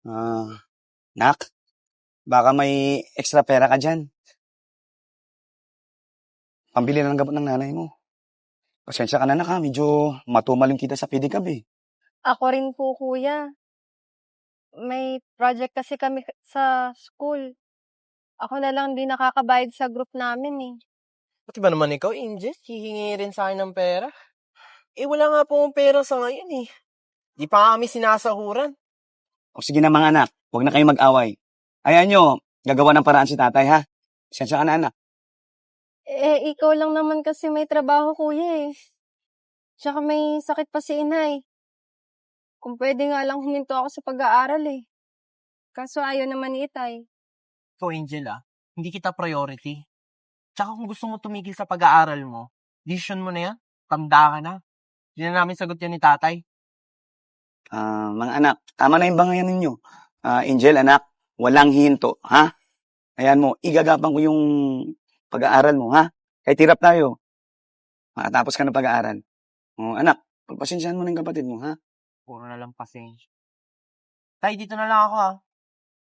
Ah, Nak, baka may extra pera ka dyan. Pambili na ng gamot ng nanay mo. Pasensya ka na, Nak, ha. Medyo matumal yung kita sa pedicab, eh. Ako rin po, kuya. May project kasi kami sa school. Ako na lang din nakakabayad sa group namin eh. Pati ba naman ikaw, Angel? Hihingi rin sa akin ng pera? Wala nga pong pera sa ngayon eh. Di pa kami sinasahuran. O sige na, mga anak. Huwag na kayong mag-away. Ayan nyo, gagawa ng paraan si tatay, ha. Pasensya ka na, anak. Ikaw lang naman kasi may trabaho, kuya eh. Tsaka may sakit pa si inay. Kung pwede nga lang huminto ako sa pag-aaral eh. Kaso ayaw naman ni itay. Ikaw, Angel hindi kita priority. Tsaka kung gusto mo tumigil sa pag-aaral mo, decision mo na yan. Tanda ka na. Hindi na namin sagot yan ni tatay. Mga anak, tama na yung bangayan ninyo. Angel, anak, walang hinto, ha? Ayan mo, igagapang ko yung pag-aaral mo, ha? Kahit hirap tayo. Makatapos ka ng pag-aaral. Anak, pagpasensyahan mo ng kapatid mo, ha? Puro na lang pasensya. Tay, dito na lang ako ha.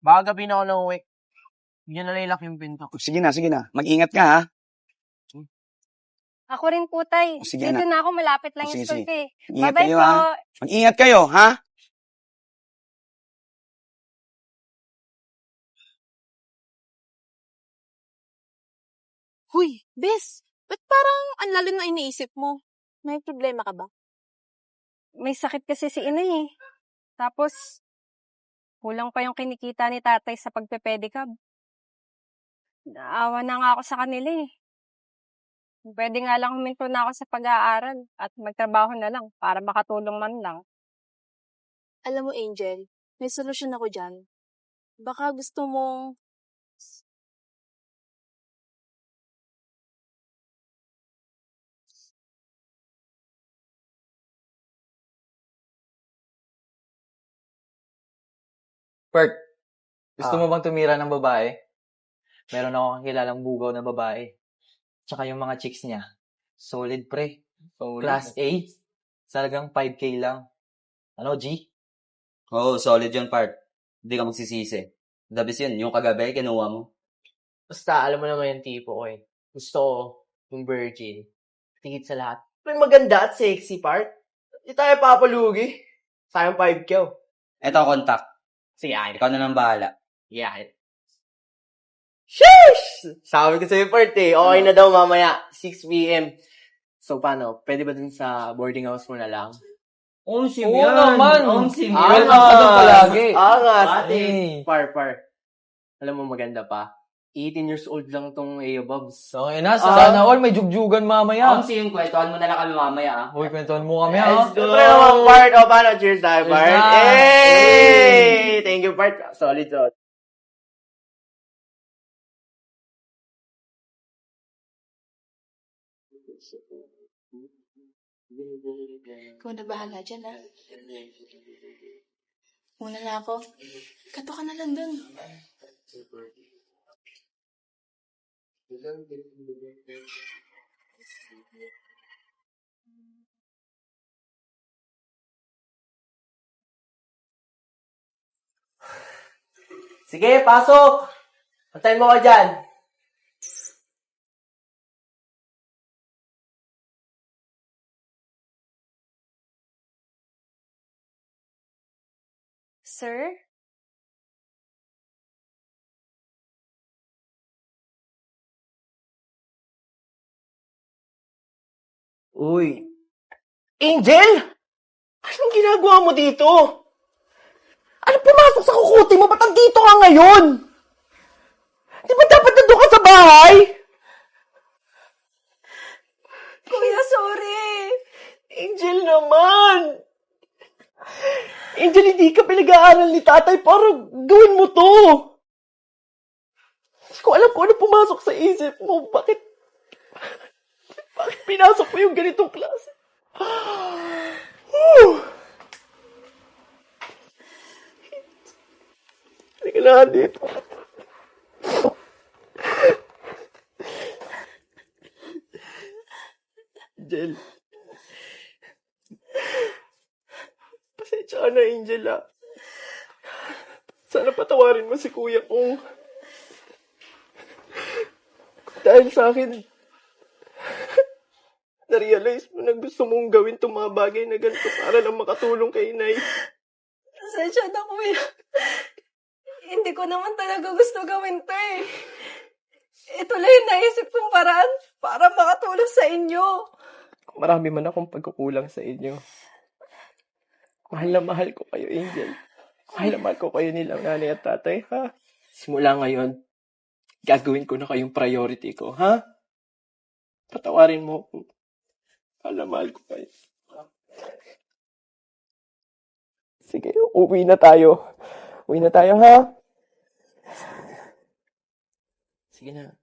Baka gabi na ako na uwi. Hindi na lalak yung pinto. Sige na. Mag-ingat ka, ha? Ako rin po, tay. Sige, Dito anak. na ako, malapit lang yung Sige. school ko eh. Ingat Bye-bye kayo, po. ha? Mag-ingat kayo, ha? Huy, Bes, ba't parang ang lalim na iniisip mo? May problema ka ba? May sakit kasi si inay eh. Tapos, kulang pa yung kinikita ni tatay sa pagpe-pedicab. Naawa na nga ako sa kanila eh. Pwede nga lang huminto na ako sa pag-aaral at magtrabaho na lang para makatulong man lang. Alam mo, Angel, may solusyon ako dyan. Baka gusto mong... Bert, gusto mo bang tumira ng babae? Meron ako kakilalang bugaw na babae. Tsaka yung mga chicks niya. Solid, pre. Class A. Salagang 5K lang. Ano, G? Oo, solid yun, part. Hindi ka magsisisi. The best yun. Yung kagabi, kinuha mo. Basta, alam mo naman yung tipo ko eh. Gusto ko yung virgin. Tingit sa lahat. Pero maganda at sexy part. Hindi tayo papalugi. Sayang 5K. Eto, contact. Sige, akin. Ikaw na lang bahala. Yeah, akin. Sheesh! Sabi ko sa'yo, part eh. Okay na daw mamaya. 6 p.m. So, paano? Pwede ba dun sa boarding house mo na lang? Oo naman. sim Welcome ka doon palagi. Angas. Ate. Par. Alam mo, maganda pa. 18 years old lang tong Ayo Bobs. So, sana all may jugjugan mamaya. sim, kwentuhan mo na lang kami mamaya, Uy, kwentuhan mo kami, ha? Let's go! Siyempre naman, part. O, paano? Cheers tayo, Cheers part. na. Hey! Thank you, part. Solid. Ikaw na bahala dyan, ha? Muna na ako. Kato ka na lang dun. Sige, pasok! Antayin mo ka dyan. Sir? Uy. Angel! Anong ginagawa mo dito? Ano pumasok sa kukuti mo? Ba't andito ka ngayon? Di ba dapat nandun ka sa bahay? Kuya, sorry! Angel naman! Angel, hindi ka pinag-aaral ni tatay para gawin mo to. Hindi ko alam kung ano pumasok sa isip mo. Bakit pinasok mo yung ganitong klase? Hindi ka na dito. Angel. Pasensya ka na, Angel, Sana patawarin mo si kuya ko. Dahil sa akin, na-realize mo na gusto mong gawin itong mga bagay na ganito para lang makatulong kay Inay. Pasensya na, kuya. Hindi ko naman talaga gusto gawin to eh. Ito lang yung naisip kong paraan para makatulong sa inyo. Marami man akong pagkukulang sa inyo. Mahal na mahal ko kayo, Angel. Mahal na mahal ko kayo nilang nanay at tatay, ha? Simula ngayon, gagawin ko na kayong priority ko, ha? Patawarin mo ako. Mahal na mahal ko kayo. Sige, uwi na tayo. Uwi na tayo, ha? Sige na.